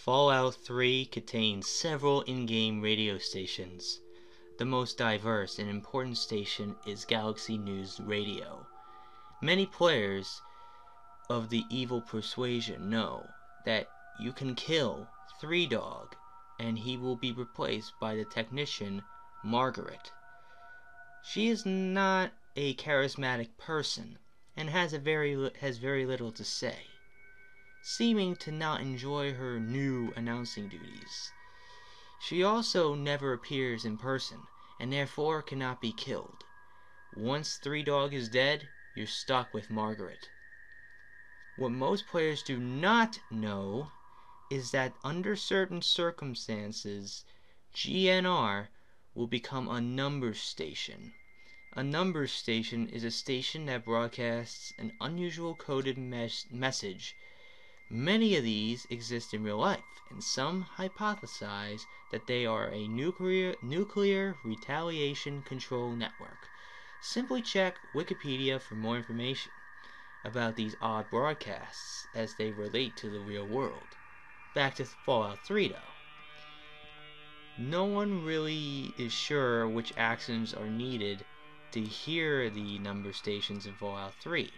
Fallout 3 contains several in-game radio stations. The most diverse and important station is Galaxy News Radio. Many players of the evil persuasion know that you can kill Three Dog and he will be replaced by the technician Margaret. She is not a charismatic person and has very little to say, seeming to not enjoy her new announcing duties. She also never appears in person and therefore cannot be killed. Once Three Dog is dead, you're stuck with Margaret. What most players do not know is that under certain circumstances, GNR will become a numbers station. A numbers station is a station that broadcasts an unusual coded message. Many of these exist in real life, and some hypothesize that they are a nuclear retaliation control network. Simply check Wikipedia for more information about these odd broadcasts as they relate to the real world. Back to Fallout 3 though. No one really is sure which actions are needed to hear the number stations in Fallout 3.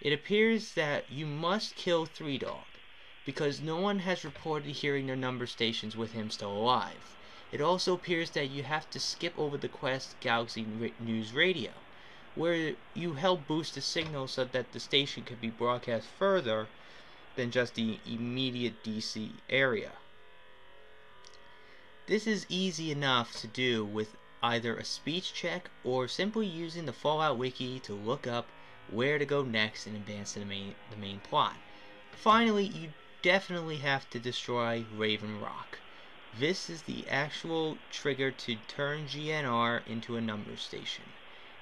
It appears that you must kill Three Dog, because no one has reported hearing their number stations with him still alive. It also appears that you have to skip over the quest Galaxy News Radio, where you help boost the signal so that the station can be broadcast further than just the immediate DC area. This is easy enough to do with either a speech check or simply using the Fallout Wiki to look up where to go next and advance to the main plot. Finally, you definitely have to destroy Raven Rock. This is the actual trigger to turn GNR into a numbers station,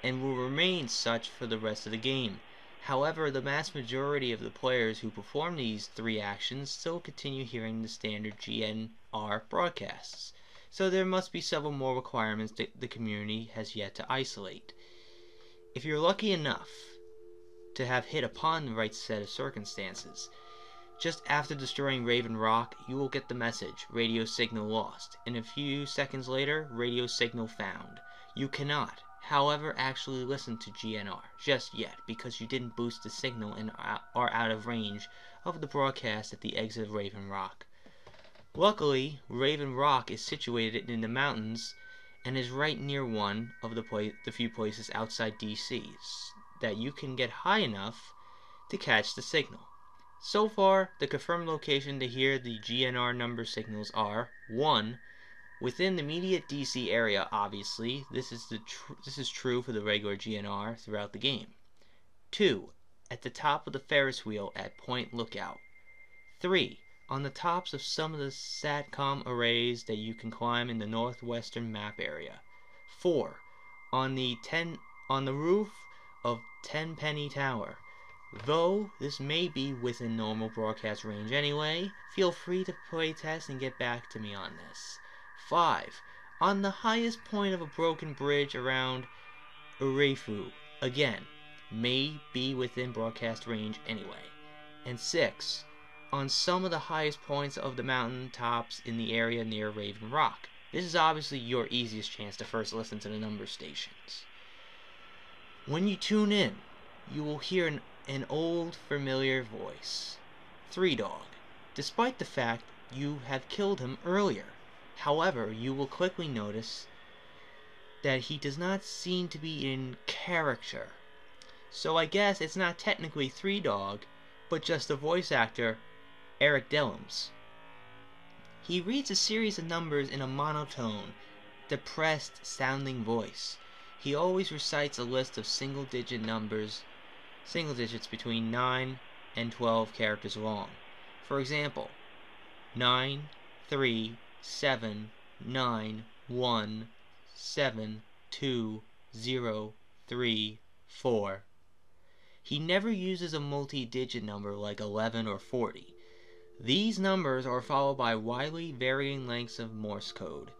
and will remain such for the rest of the game. However, the vast majority of the players who perform these three actions still continue hearing the standard GNR broadcasts, so there must be several more requirements that the community has yet to isolate. If you're lucky enough to have hit upon the right set of circumstances, just after destroying Raven Rock, you will get the message, radio signal lost, and a few seconds later, radio signal found. You cannot, however, actually listen to GNR just yet because you didn't boost the signal and are out of range of the broadcast at the exit of Raven Rock. Luckily, Raven Rock is situated in the mountains and is right near one of the few places outside DC's that you can get high enough to catch the signal. So far, the confirmed location to hear the GNR number signals are 1. Within the immediate DC area, obviously. This is true for the regular GNR throughout the game. 2. At the top of the Ferris wheel at Point Lookout. 3. On the tops of some of the SATCOM arrays that you can climb in the northwestern map area. 4. On the roof of Tenpenny Tower. Though this may be within normal broadcast range anyway, feel free to play test and get back to me on this. 5. On the highest point of a broken bridge around Urefu. Again, may be within broadcast range anyway. And 6. On some of the highest points of the mountain tops in the area near Raven Rock. This is obviously your easiest chance to first listen to the number stations. When you tune in, you will hear an old familiar voice, Three Dog, despite the fact you have killed him earlier. However, you will quickly notice that he does not seem to be in character. So I guess it's not technically Three Dog, but just the voice actor, Eric Dellums. He reads a series of numbers in a monotone, depressed sounding voice. He always recites a list of single digits between 9 and 12 characters long. For example, 9, 3, 7, 9, 1, 7, 2, 0, 3, 4. He never uses a multi-digit number like 11 or 40. These numbers are followed by widely varying lengths of Morse code.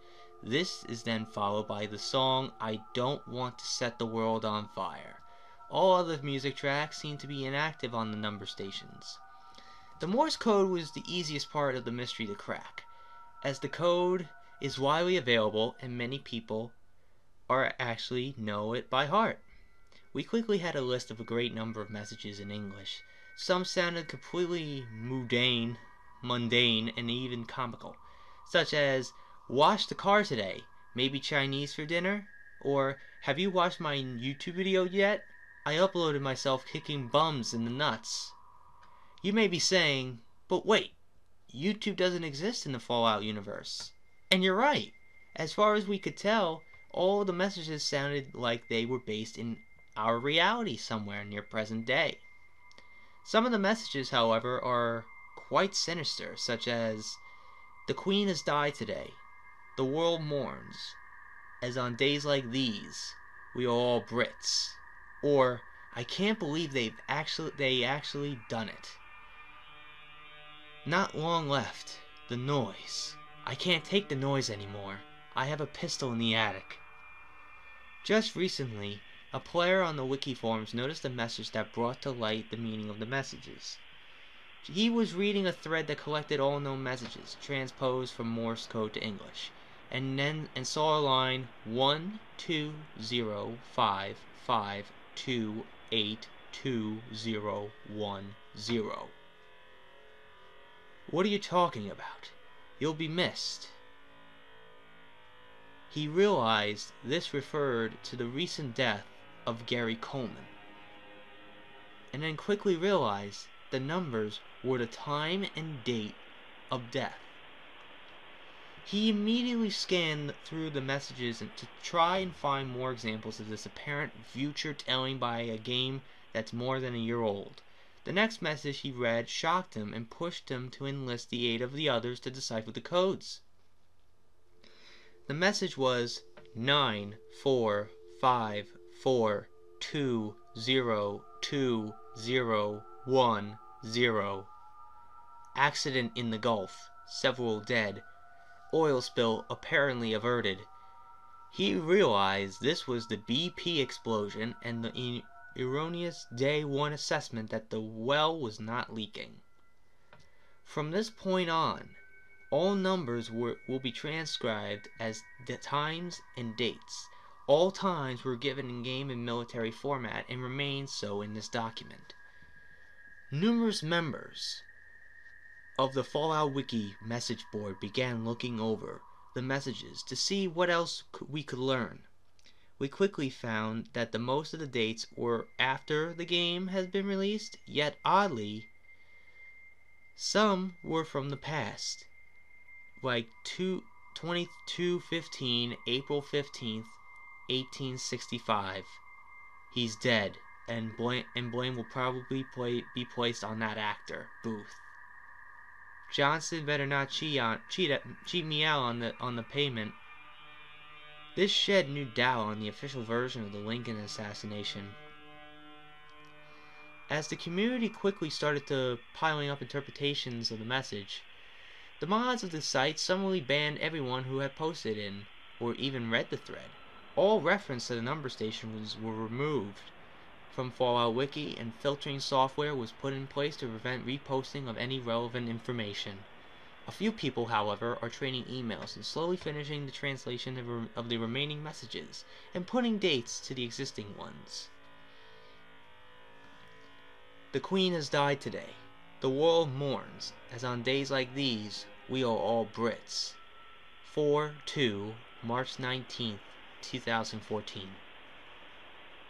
This is then followed by the song I Don't Want to Set the World on Fire. All other music tracks seem to be inactive on the number stations. The Morse code was the easiest part of the mystery to crack, as the code is widely available and many people actually know it by heart. We quickly had a list of a great number of messages in English. Some sounded completely mundane, and even comical, such as, "Wash the car today, maybe Chinese for dinner?" Or, "Have you watched my YouTube video yet? I uploaded myself kicking bums in the nuts." You may be saying, "But wait, YouTube doesn't exist in the Fallout universe." And you're right. As far as we could tell, all the messages sounded like they were based in our reality somewhere near present day. Some of the messages, however, are quite sinister, such as, "The Queen has died today. The world mourns, as on days like these, we are all Brits." Or, "I can't believe they actually done it. Not long left. The noise. I can't take the noise anymore. I have a pistol in the attic." Just recently, a player on the wiki forums noticed a message that brought to light the meaning of the messages. He was reading a thread that collected all known messages, transposed from Morse code to English, and saw a line 12055282010. "What are you talking about? You'll be missed." He realized this referred to the recent death of Gary Coleman, and then quickly realized the numbers were the time and date of death. He immediately scanned through the messages to try and find more examples of this apparent future telling by a game that's more than a year old. The next message he read shocked him and pushed him to enlist the aid of the others to decipher the codes. The message was 945420210. Accident in the Gulf. Several dead. Oil spill apparently averted. He realized this was the BP explosion and the erroneous Day 1 assessment that the well was not leaking. From this point on, all numbers will be transcribed as the times and dates. All times were given in game and military format and remain so in this document. Numerous members of the Fallout Wiki message board began looking over the messages to see what else we could learn. We quickly found that the most of the dates were after the game has been released, yet oddly, some were from the past, like 2215, April 15th, 1865. He's dead, and blame will probably be placed on that actor, Booth. Johnson better not cheat me out on the payment. This shed new doubt on the official version of the Lincoln assassination. As the community quickly started to piling up interpretations of the message, the mods of the site summarily banned everyone who had posted in or even read the thread. All reference to the number stations were removed from Fallout Wiki, and filtering software was put in place to prevent reposting of any relevant information. A few people, however, are trading emails and slowly finishing the translation of the remaining messages and putting dates to the existing ones. "The Queen has died today. The world mourns, as on days like these, we are all Brits." 4/2, March 19th, 2014.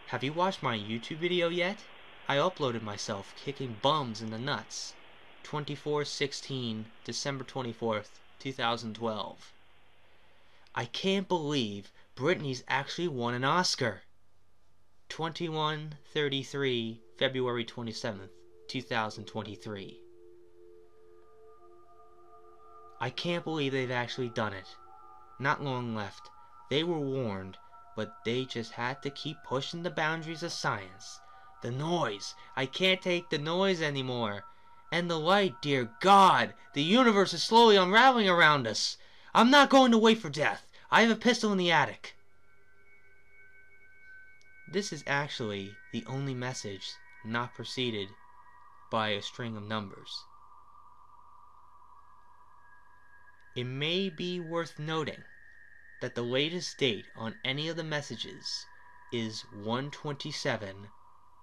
"Have you watched my YouTube video yet? I uploaded myself kicking bums in the nuts." 24/16, December 24th, 2012. "I can't believe Britney's actually won an Oscar." 21/33, February 27th, 2023. "I can't believe they've actually done it. Not long left. They were warned, but they just had to keep pushing the boundaries of science. The noise. I can't take the noise anymore. And the light, dear God, the universe is slowly unraveling around us. I'm not going to wait for death. I have a pistol in the attic." This is actually the only message not preceded by a string of numbers. It may be worth noting that the latest date on any of the messages is 127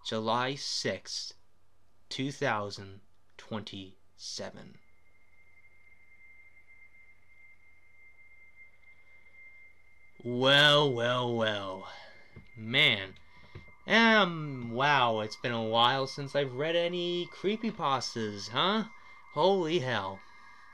July 6th, 2027. Well, well, well. Man. Wow, it's been a while since I've read any creepypastas, huh? Holy hell.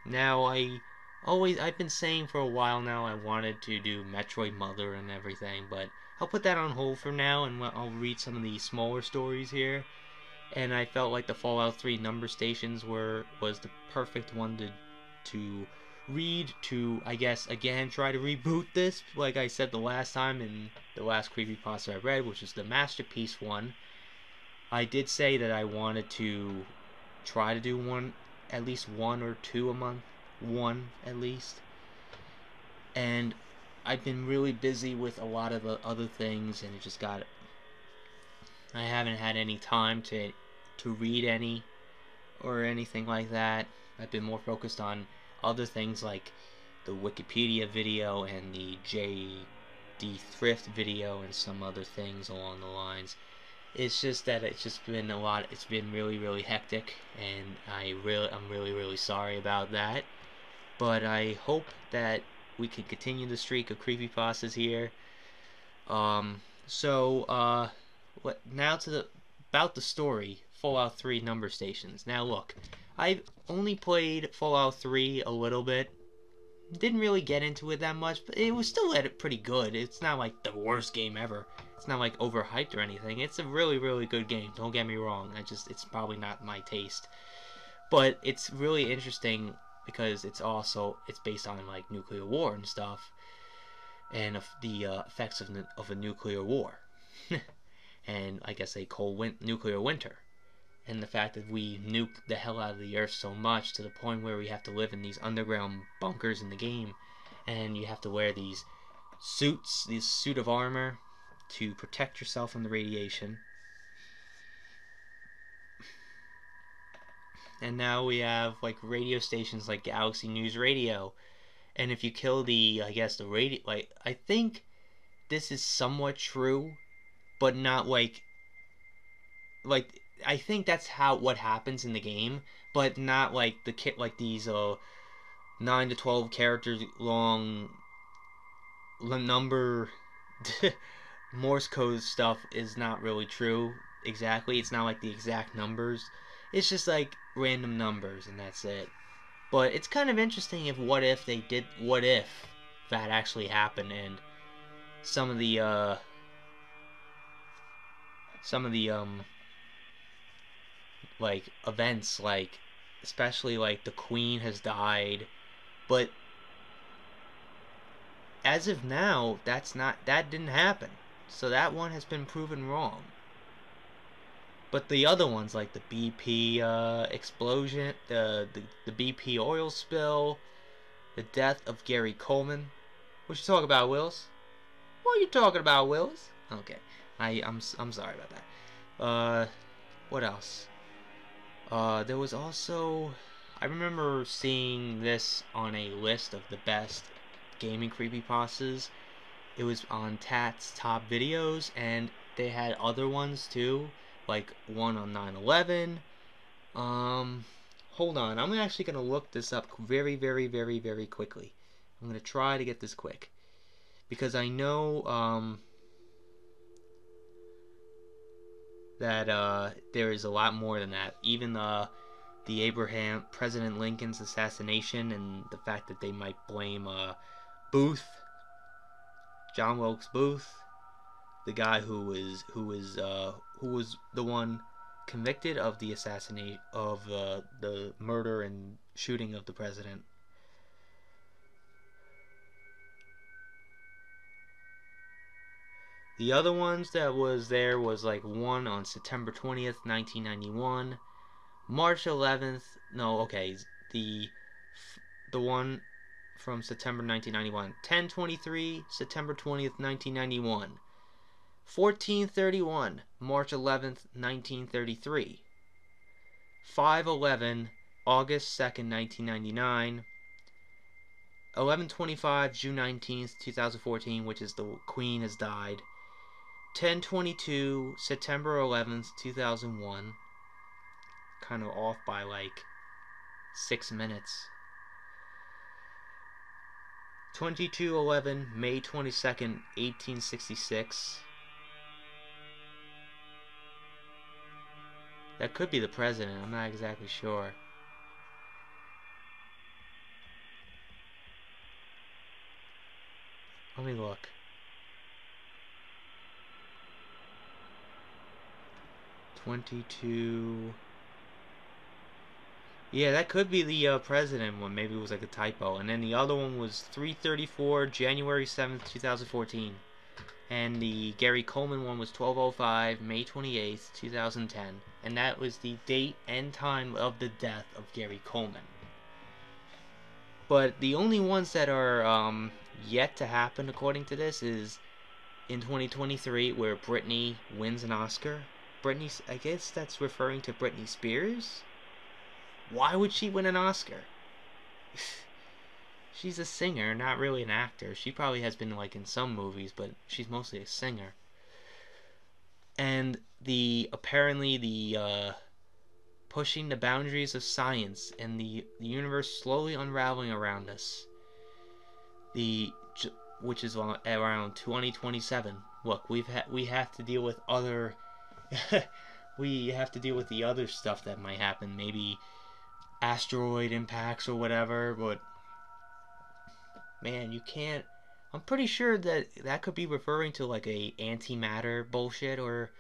Now, I've been saying for a while now I wanted to do Metroid Mother and everything, but I'll put that on hold for now and I'll read some of the smaller stories here. And I felt like the Fallout 3 number stations was the perfect one to read to, I guess, again try to reboot this, like I said the last time in the last creepypasta I read, which is the Masterpiece one. I did say that I wanted to try to do one, at least one or two a month, one at least. And I've been really busy with a lot of the other things, and I haven't had any time to read any or anything like that. I've been more focused on other things like the Wikipedia video and the JD Thrift video and some other things along the lines. It's just that it's just been a lot. It's been really, really hectic, and I'm really, really sorry about that. But I hope that we can continue the streak of creepypastas here. Now about the story, Fallout 3 number stations. Now look, I've only played Fallout 3 a little bit. Didn't really get into it that much, but it was still pretty good. It's not like the worst game ever. It's not like overhyped or anything. It's a really, really good game. Don't get me wrong. It's probably not my taste. But it's really interesting because it's based on like nuclear war and stuff, and the effects of a nuclear war, and I guess a nuclear winter, and the fact that we nuke the hell out of the earth so much to the point where we have to live in these underground bunkers in the game, and you have to wear these suit of armor to protect yourself from the radiation. And now we have like radio stations like Galaxy News Radio, and if you kill the radio, like, I think this is somewhat true, but not like I think that's what happens in the game, but not like these 9 to 12 characters long number Morse code stuff is not really true exactly. It's not like the exact numbers. It's just like random numbers, and that's it. But it's kind of interesting what if that actually happened, and some of the like events, like especially like the Queen has died, but as of now that didn't happen. So that one has been proven wrong. But the other ones, like the BP explosion, the BP oil spill, the death of Gary Coleman. What you talking about, Willis? What are you talking about, Willis? Okay, I'm sorry about that. What else? There was also, I remember seeing this on a list of the best gaming creepypastas. It was on Tat's top videos, and they had other ones too, like one on 9/11. Hold on, I'm actually gonna look this up very, very, very, very quickly. I'm gonna try to get this quick, because I know that there is a lot more than that. Even the President Lincoln's assassination, and the fact that they might blame John Wilkes Booth, the guy who was the one convicted of the assassination of the murder and shooting of the president. The other ones that was like one on September 20th, 1991, March 11th. No, okay, the one from September 1991, 10/23, September 20th, 1991. 14/31, March 11th, 1933. 5/11, August 2nd, 1999. 11:25 June 19th 2014, which is the Queen has died. 10:22 September 11th 2001, kind of off by like 6 minutes. 22:11 May 22nd 1866. That could be the president, I'm not exactly sure. Let me look. '22. Yeah, that could be the president one. Maybe it was like a typo. And then the other one was 3:34 January 7th 2014. And the Gary Coleman one was 12:05 May 28th 2010. And that was the date and time of the death of Gary Coleman. But the only ones that are yet to happen according to this is in 2023, where Britney wins an Oscar. Britney, I guess that's referring to Britney Spears. Why would she win an Oscar? She's a singer, not really an actor. She probably has been like in some movies, but she's mostly a singer. And apparently the pushing the boundaries of science and the universe slowly unraveling around us. Which is around 2027. Look, we have to deal with other we have to deal with the other stuff that might happen, maybe asteroid impacts or whatever, but man, you can't. I'm pretty sure that could be referring to like a antimatter bullshit or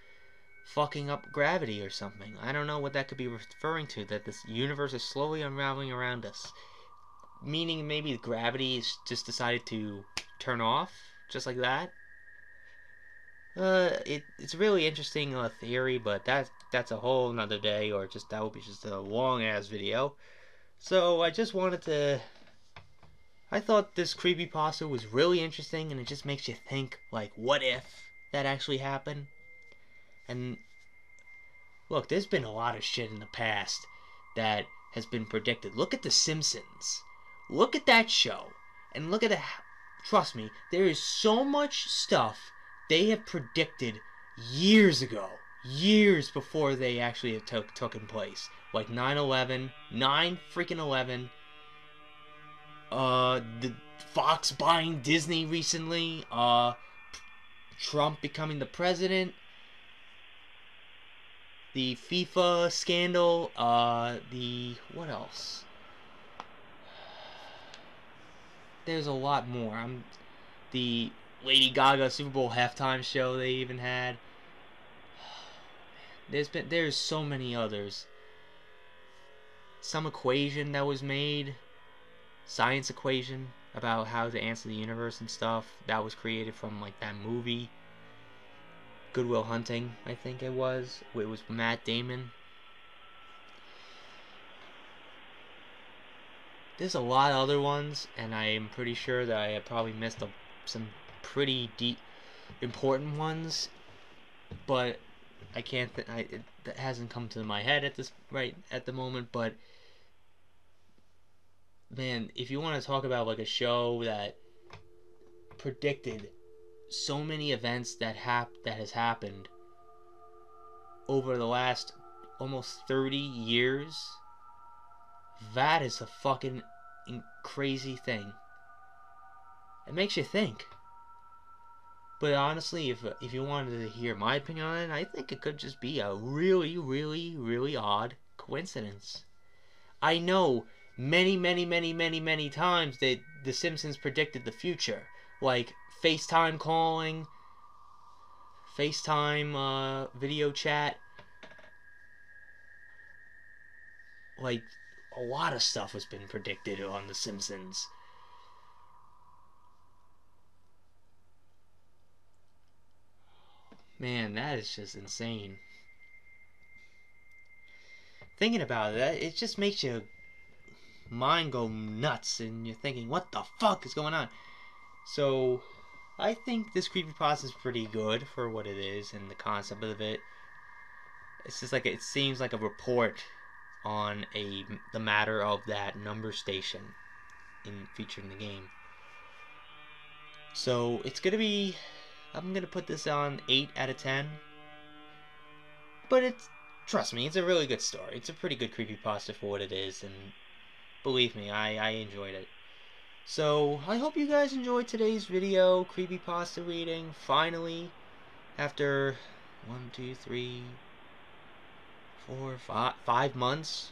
fucking up gravity or something. I don't know what that could be referring to, that this universe is slowly unraveling around us. Meaning maybe gravity is just decided to turn off, just like that. It's a really interesting theory, but that's a whole nother day, or that would be just a long ass video. So I just wanted to. I thought this creepypasta was really interesting, and it just makes you think, like, what if that actually happened? And look, there's been a lot of shit in the past that has been predicted. Look at The Simpsons. Look at that show, and look at the. Trust me, there is so much stuff they have predicted years ago, years before they actually have taken place. Like 9/11, 9/11. The Fox buying Disney recently. Trump becoming the president. The FIFA scandal. What else? There's a lot more. The Lady Gaga Super Bowl halftime show they even had. There's so many others. Some equation that was made, science equation about how to answer the universe and stuff, that was created from like that movie Good Will Hunting, I think it was. It was Matt Damon. There's a lot of other ones, and I am pretty sure that I have probably missed some pretty deep, important ones, but I can't. That hasn't come to my head at the moment. But man, if you want to talk about like a show that predicted so many events that has happened over the last almost 30 years. That is a fucking crazy thing. It makes you think. But honestly, if you wanted to hear my opinion on it, I think it could just be a really, really, really odd coincidence. I know many, many, many, many, many times that The Simpsons predicted the future. Like FaceTime calling, FaceTime video chat. Like, a lot of stuff has been predicted on The Simpsons. Man, that is just insane. Thinking about it, it just makes your mind go nuts, and you're thinking, what the fuck is going on? So, I think this creepypasta is pretty good for what it is and the concept of it. It's just like, it seems like a report on the matter of that number station. featured in the game. So it's gonna be, I'm gonna put this on 8 out of 10. But trust me, it's a really good story. It's a pretty good creepypasta for what it is, and believe me, I enjoyed it. So I hope you guys enjoyed today's video, creepypasta reading. Finally, after 1, 2, 3, 4, 5 months.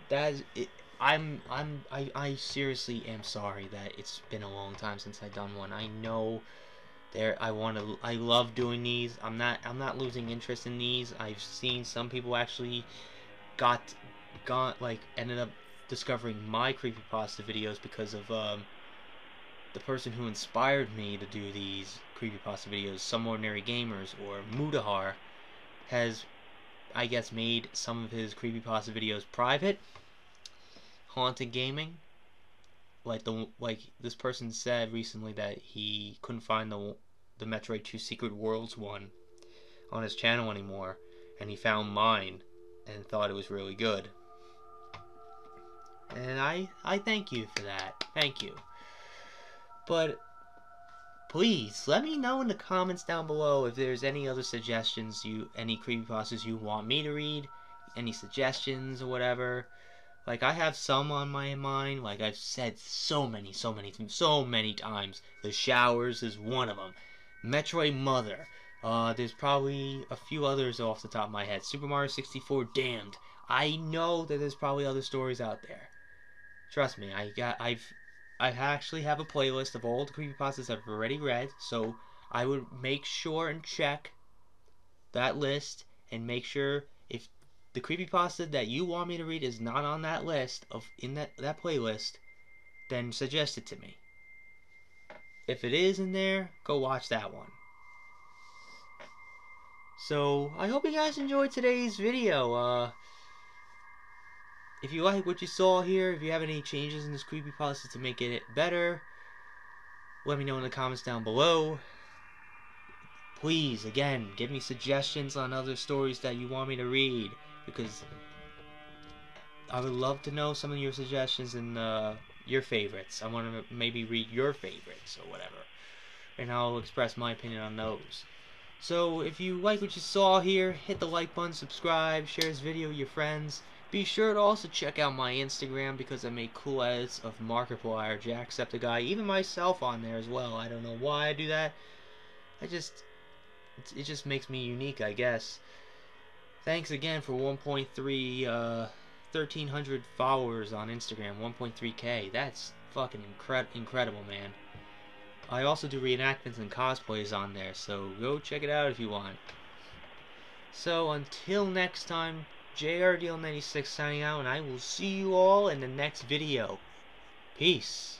That is it. I seriously am sorry that it's been a long time since I've done one. I know I love doing these. I'm not losing interest in these. I've seen some people actually ended up discovering my creepypasta videos because of the person who inspired me to do these creepypasta videos, Some Ordinary Gamers, or Mudahar, has, I guess, made some of his creepypasta videos private. Haunted gaming, like this person said recently that he couldn't find the Metroid 2 Secret Worlds one on his channel anymore, and he found mine and thought it was really good. And I thank you for that. Thank you. But please let me know in the comments down below if there's any other suggestions, any creepypastas you want me to read, any suggestions or whatever. Like, I have some on my mind. Like, I've said so many times. The Showers is one of them. Metroid Mother. There's probably a few others off the top of my head. Super Mario 64 Damned. I know that there's probably other stories out there. Trust me, I actually have a playlist of all the creepypastas I've already read, so I would make sure and check that list and make sure if the creepypasta that you want me to read is not on that list in that playlist, then suggest it to me. If it is in there, go watch that one. So I hope you guys enjoyed today's video. If you like what you saw here, if you have any changes in this creepypasta to make it better, let me know in the comments down below. Please, again, give me suggestions on other stories that you want me to read, because I would love to know some of your suggestions and your favorites. I want to maybe read your favorites or whatever, and I'll express my opinion on those. So if you like what you saw here, hit the like button, subscribe, share this video with your friends. Be sure to also check out my Instagram, because I make cool edits of Markiplier, Jacksepticeye, even myself on there as well. I don't know why I do that. It just makes me unique, I guess. Thanks again for 1.3 1,300 followers on Instagram, 1.3K. That's fucking incredible, man. I also do reenactments and cosplays on there, so go check it out if you want. So until next time, JRDL96 signing out, and I will see you all in the next video. Peace.